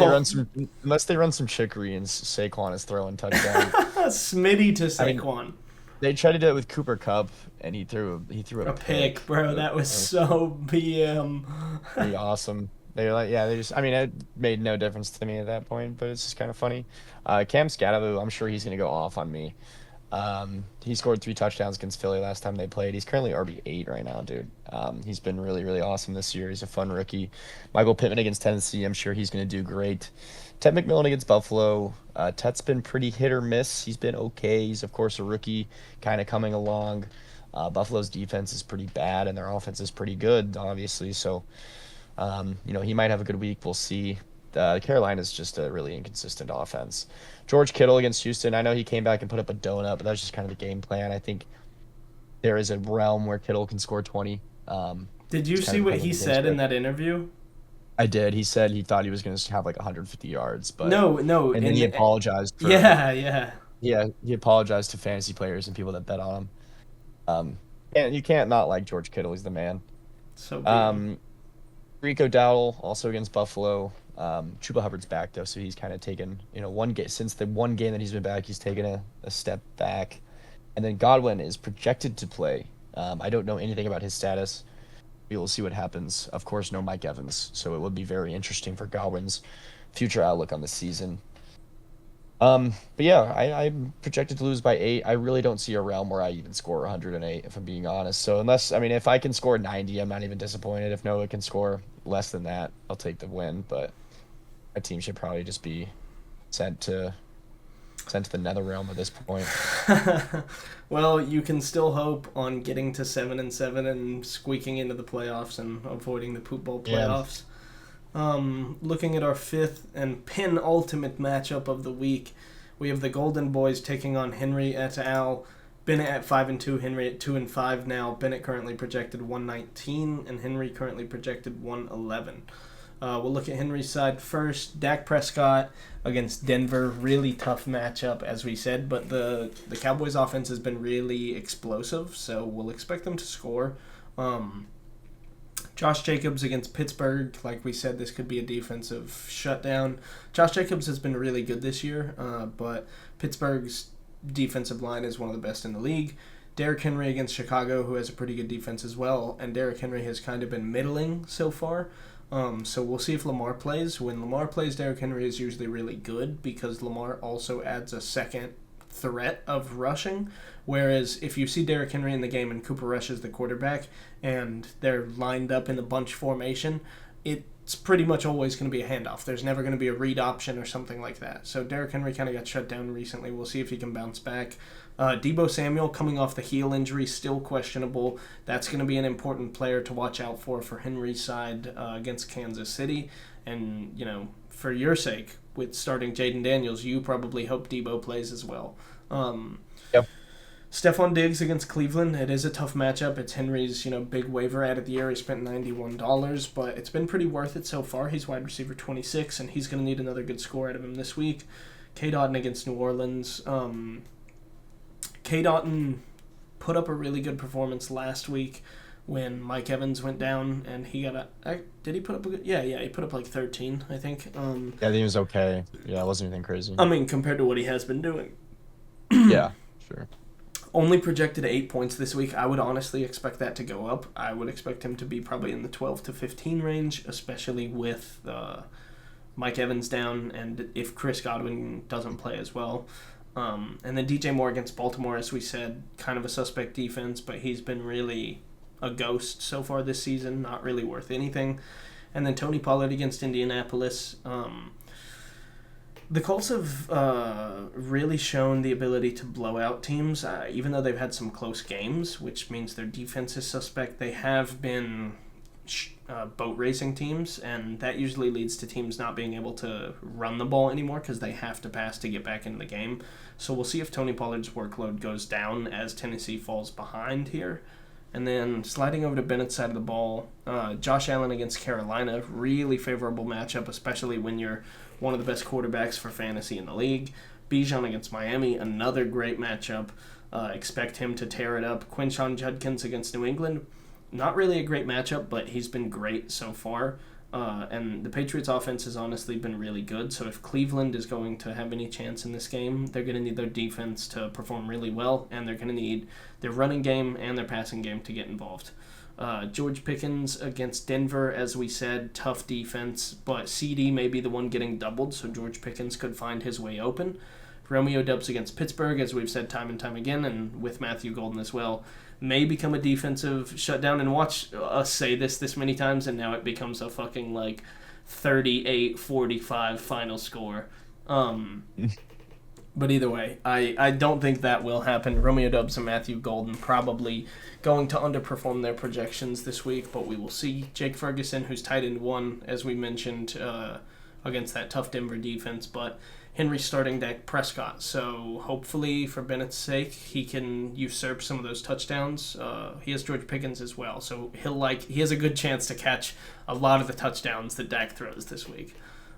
they run some chicory and Saquon is throwing touchdowns. Smitty to Saquon. They tried to do it with Cooper Kupp, and he threw a pick, bro. That was so BM. Pretty awesome. It made no difference to me at that point, but it's just kind of funny. Cam Scatterloo, I'm sure he's going to go off on me. He scored 3 touchdowns against Philly last time they played. He's currently RB8 right now, dude. He's been really, really awesome this year. He's a fun rookie. Michael Pittman against Tennessee, I'm sure he's going to do great. Ted McMillan against Buffalo. Ted's been pretty hit or miss. He's been okay. He's, of course, a rookie kind of coming along. Buffalo's defense is pretty bad, and their offense is pretty good, obviously. So, he might have a good week. We'll see. Carolina's just a really inconsistent offense. George Kittle against Houston. I know he came back and put up a donut, but that's just kind of the game plan. I think there is a realm where Kittle can score 20. Did you see what he said in that interview? I did. He said he thought he was going to have like 150 yards, but No, and then he apologized for yeah. yeah, he apologized to fantasy players and people that bet on him. And you can't not like George Kittle. He's the man. So brutal. Rico Dowdle also against Buffalo. Chuba Hubbard's back though, so he's kind of taken since the one game that he's been back, he's taken a step back. And then Godwin is projected to play. I don't know anything about his status. We will see what happens. Of course, no Mike Evans, so it would be very interesting for Godwin's future outlook on the season. But yeah, I'm projected to lose by 8. I really don't see a realm where I even score 108, if I'm being honest. So if I can score 90, I'm not even disappointed. If Noah can score less than that, I'll take the win. But my team should probably just be sent to the nether realm at this point. Well, you can still hope on getting to 7-7 and squeaking into the playoffs and avoiding the poop bowl playoffs. Looking at our 5th and penultimate matchup of the week, we have the Golden Boys taking on Henry et al. Bennett at 5-2, Henry at 2-5 now. Bennett currently projected 119, and Henry currently projected 111. We'll look at Henry's side first. Dak Prescott against Denver. Really tough matchup, as we said, but the Cowboys' offense has been really explosive, so we'll expect them to score. Josh Jacobs against Pittsburgh. Like we said, this could be a defensive shutdown. Josh Jacobs has been really good this year, but Pittsburgh's defensive line is one of the best in the league. Derrick Henry against Chicago, who has a pretty good defense as well, and Derrick Henry has kind of been middling so far. So we'll see if Lamar plays. When Lamar plays, Derrick Henry is usually really good because Lamar also adds a second threat of rushing. Whereas if you see Derrick Henry in the game and Cooper Rush is the quarterback and they're lined up in the bunch formation, it's pretty much always going to be a handoff. There's never going to be a read option or something like that. So Derrick Henry kind of got shut down recently. We'll see if he can bounce back. Deebo Samuel coming off the heel injury, still questionable. That's going to be an important player to watch out for Henry's side against Kansas City. And, for your sake, with starting Jaden Daniels, you probably hope Deebo plays as well. Yep. Stephon Diggs against Cleveland. It is a tough matchup. It's Henry's, big waiver ad of the year. He spent $91, but it's been pretty worth it so far. He's wide receiver 26, and he's going to need another good score out of him this week. K. Dotton against New Orleans. K. Dotton put up a really good performance last week when Mike Evans went down, and he got did he put up a good? Yeah, he put up like 13, I think. Yeah, I think he was okay. Yeah, it wasn't anything crazy. I mean, compared to what he has been doing. Yeah, sure. Only projected 8 points this week. I would honestly expect that to go up. I would expect him to be probably in the 12 to 15 range, especially with Mike Evans down and if Chris Godwin doesn't play as well. And then DJ Moore against Baltimore, as we said, kind of a suspect defense, but he's been really a ghost so far this season, not really worth anything. And then Tony Pollard against Indianapolis. The Colts have really shown the ability to blow out teams, even though they've had some close games, which means their defense is suspect. They have been boat racing teams, and that usually leads to teams not being able to run the ball anymore because they have to pass to get back into the game. So we'll see if Tony Pollard's workload goes down as Tennessee falls behind here. And then sliding over to Bennett's side of the ball, Josh Allen against Carolina, really favorable matchup, especially when you're one of the best quarterbacks for fantasy in the league. Bijan against Miami, another great matchup. Expect him to tear it up. Quinshon Judkins against New England, not really a great matchup, but he's been great so far. And the Patriots' offense has honestly been really good. So if Cleveland is going to have any chance in this game, they're going to need their defense to perform really well, and they're going to need their running game and their passing game to get involved. George Pickens against Denver, as we said, tough defense, but CD may be the one getting doubled, so George Pickens could find his way open. Romeo Doubs against Pittsburgh, as we've said time and time again, and with Matthew Golden as well, may become a defensive shutdown. And watch us say this many times, and now it becomes a fucking 38-45 final score. But either way, I don't think that will happen. Romeo Doubs and Matthew Golden probably going to underperform their projections this week, but we will see. Jake Ferguson, who's tight end 1, as we mentioned a against that tough Denver defense, but Henry's starting Dak Prescott, so hopefully for Bennett's sake he can usurp some of those touchdowns. He has George Pickens as well, so he has a good chance to catch a lot of the touchdowns that Dak throws this week.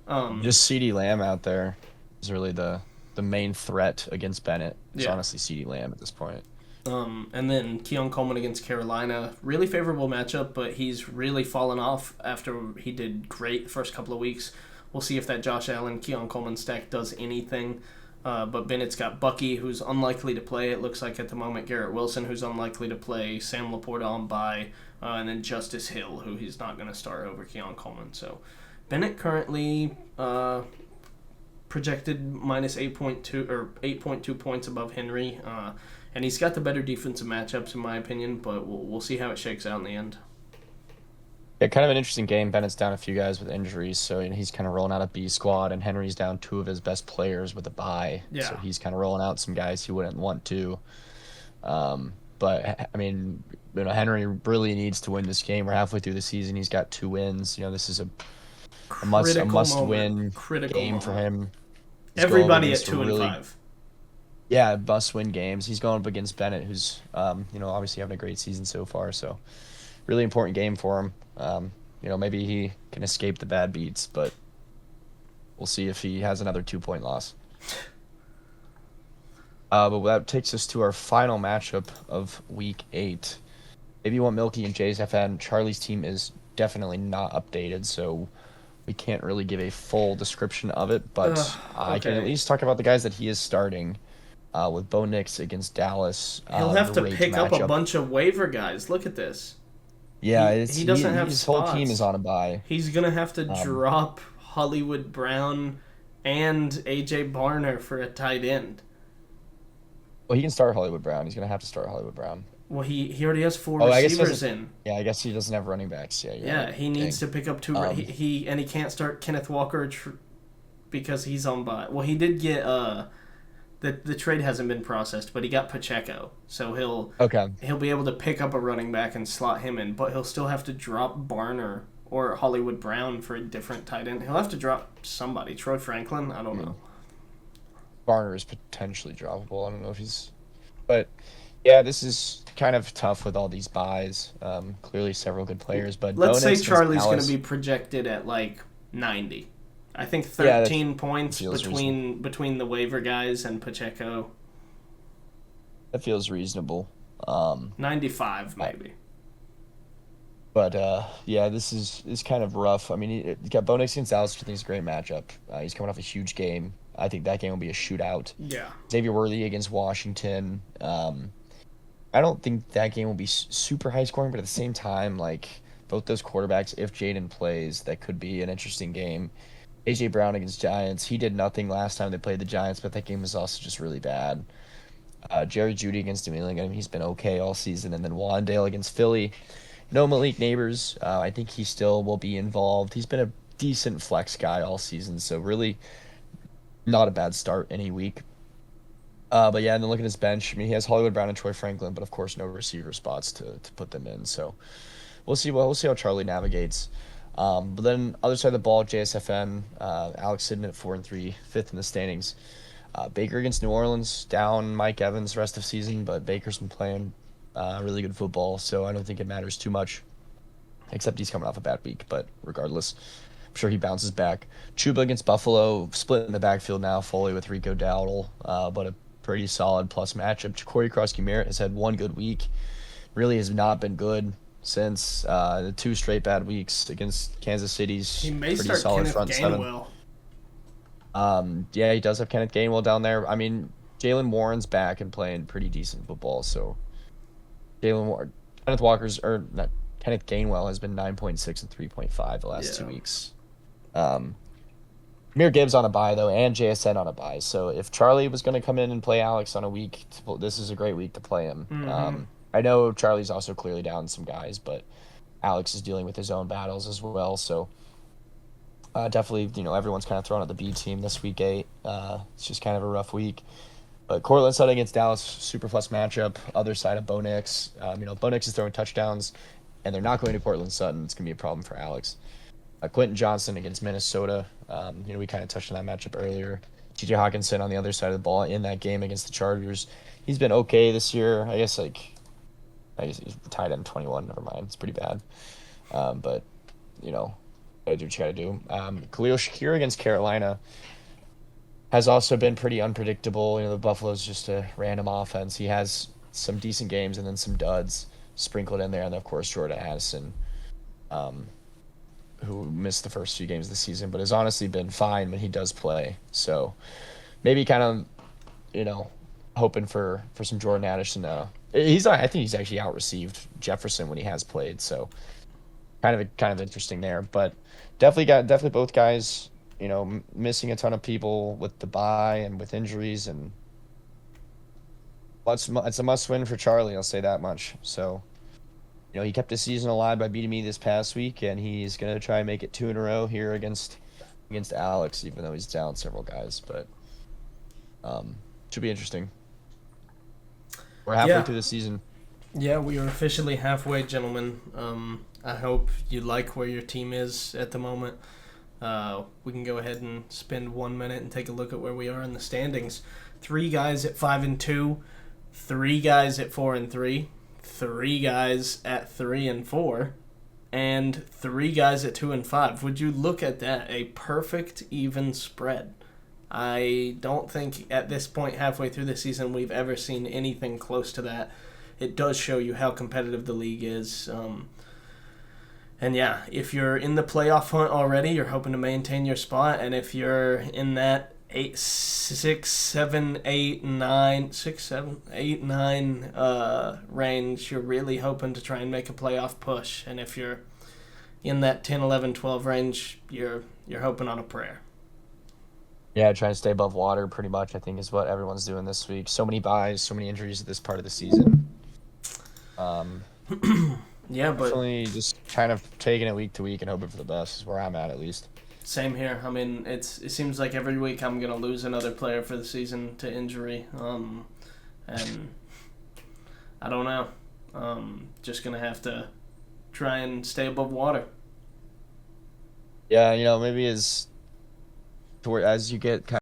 Just CeeDee Lamb out there is really the main threat against Bennett. It's Yeah. honestly CeeDee Lamb at this point. And then Keon Coleman against Carolina. Really favorable matchup, but he's really fallen off after he did great the first couple of weeks. We'll see if that Josh Allen, Keon Coleman stack does anything. But Bennett's got Bucky, who's unlikely to play, it looks like at the moment. Garrett Wilson, who's unlikely to play. Sam Laporta on bye. And then Justice Hill, who he's not going to start over Keon Coleman. So Bennett currently projected minus 8.2 or 8.2 points above Henry. And he's got the better defensive matchups, in my opinion, but we'll see how it shakes out in the end. Yeah, kind of an interesting game. Bennett's down a few guys with injuries, so he's kind of rolling out a B squad, and Henry's down 2 of his best players with a bye. Yeah. So he's kind of rolling out some guys he wouldn't want to. But I mean, Henry really needs to win this game. We're halfway through the season. He's got 2 wins. This is a must win game for him. Everybody at 2-5. Yeah, must-win games. He's going up against Bennett, who's obviously having a great season so far. So, really important game for him. Maybe he can escape the bad beats, but we'll see if he has another 2-point loss. But that takes us to our final matchup of Week 8. Maybe you want Milky and Jay's FN. Charlie's team is definitely not updated, so we can't really give a full description of it. But I can at least talk about the guys that he is starting. With Bo Nix against Dallas. He'll have to pick up a bunch of waiver guys. Look at this. Yeah, he doesn't have his spots. whole team is on a bye. He's going to have to drop Hollywood Brown and A.J. Barner for a tight end. Well, he can start Hollywood Brown. He's going to have to start Hollywood Brown. Well, he already has 4 receivers in. Yeah, I guess he doesn't have running backs. Yeah, he needs to pick up 2. He can't start Kenneth Walker because he's on bye. Well, he did get... The trade hasn't been processed, but he got Pacheco, so he'll be able to pick up a running back and slot him in, but he'll still have to drop Barner or Hollywood Brown for a different tight end. He'll have to drop somebody. Troy Franklin? I don't know. Barner is potentially droppable. I don't know if he's... But, yeah, this is kind of tough with all these buys. Clearly several good players, but... Let's say Charlie's going to be projected at, 90. I think 13 points between the waiver guys and Pacheco. That feels reasonable. 95 maybe. But this is kind of rough. I mean, he got Bo Nix against Dallas, which I think is a great matchup. He's coming off a huge game. I think that game will be a shootout. Yeah. Xavier Worthy against Washington. I don't think that game will be super high scoring, but at the same time, both those quarterbacks, if Jaden plays, that could be an interesting game. A.J. Brown against Giants. He did nothing last time they played the Giants, but that game was also just really bad. Jerry Jeudy against New England. I mean, he's been okay all season. And then Wandale against Philly. No Malik Neighbors. I think he still will be involved. He's been a decent flex guy all season, so really not a bad start any week. But yeah, and then look at his bench. I mean, he has Hollywood Brown and Troy Franklin, but of course no receiver spots to put them in. So we'll see how Charlie navigates. But then other side of the ball, JSFN, Alex sitting at 4-3, 5th in the standings. Baker against New Orleans, down Mike Evans the rest of the season, but Baker's been playing really good football, so I don't think it matters too much, except he's coming off a bad week. But regardless, I'm sure he bounces back. Chuba against Buffalo, split in the backfield now, Foley with Rico Dowdle, but a pretty solid plus matchup. Corey Krosky-Merritt has had one good week, really has not been good since the 2 straight bad weeks against Kansas City's he may pretty start solid Kenneth front Gainwell. 7. Yeah, he does have Kenneth Gainwell down there. I mean, Jalen Warren's back and playing pretty decent football, so Kenneth Gainwell has been 9.6 and 3.5 the last 2 weeks. Amir Gibbs on a bye, though, and JSN on a bye. So if Charlie was going to come in and play Alex on a week, this is a great week to play him. Mm-hmm. I know Charlie's also clearly down some guys, but Alex is dealing with his own battles as well. So definitely, everyone's kind of thrown at the B team this week 8. It's just kind of a rough week. But Cortland Sutton against Dallas, super plus matchup. Other side of Bo Nix. Bo Nix is throwing touchdowns, and they're not going to Cortland Sutton. It's going to be a problem for Alex. Quentin Johnson against Minnesota. We kind of touched on that matchup earlier. T.J. Hawkinson on the other side of the ball in that game against the Chargers. He's been okay this year. I guess he's tied in 21. Never mind, it's pretty bad. But gotta do what you gotta do. Khalil Shakir against Carolina has also been pretty unpredictable. The Buffalo's just a random offense. He has some decent games and then some duds sprinkled in there, and of course Jordan Addison, who missed the first few games of the season, but has honestly been fine when he does play. So maybe kind of, hoping for some Jordan Addison. I think he's actually out-received Jefferson when he has played. So kind of interesting there. But definitely both guys, missing a ton of people with the bye and with injuries, and it's a must-win for Charlie. I'll say that much. So. He kept his season alive by beating me this past week, and he's going to try and make it 2 in a row here against Alex, even though he's down several guys. But should be interesting. We're halfway through the season. Yeah, we are officially halfway, gentlemen. I hope you like where your team is at the moment. We can go ahead and spend 1 minute and take a look at where we are in the standings. 3 guys at 5-2, 3 guys at 4-3. 3 guys at 3-4, and 3 guys at 2-5. Would you look at that? A perfect even spread. I don't think at this point, halfway through the season, we've ever seen anything close to that. It does show you how competitive the league is. And yeah, if you're in the playoff hunt already, you're hoping to maintain your spot, and if you're in that 8, 6, 7, 8, 9, 6, 7, 8, 9 range, you're really hoping to try and make a playoff push. And if you're in that 10, 11, 12 range, you're hoping on a prayer. Yeah, trying to stay above water pretty much, I think, is what everyone's doing this week. So many buys, so many injuries at this part of the season. Yeah, but definitely just kind of taking it week to week and hoping for the best is where I'm at least. Same here. I mean, it seems like every week I'm going to lose another player for the season to injury. And I don't know. Just going to have to try and stay above water. Yeah, maybe as you get kind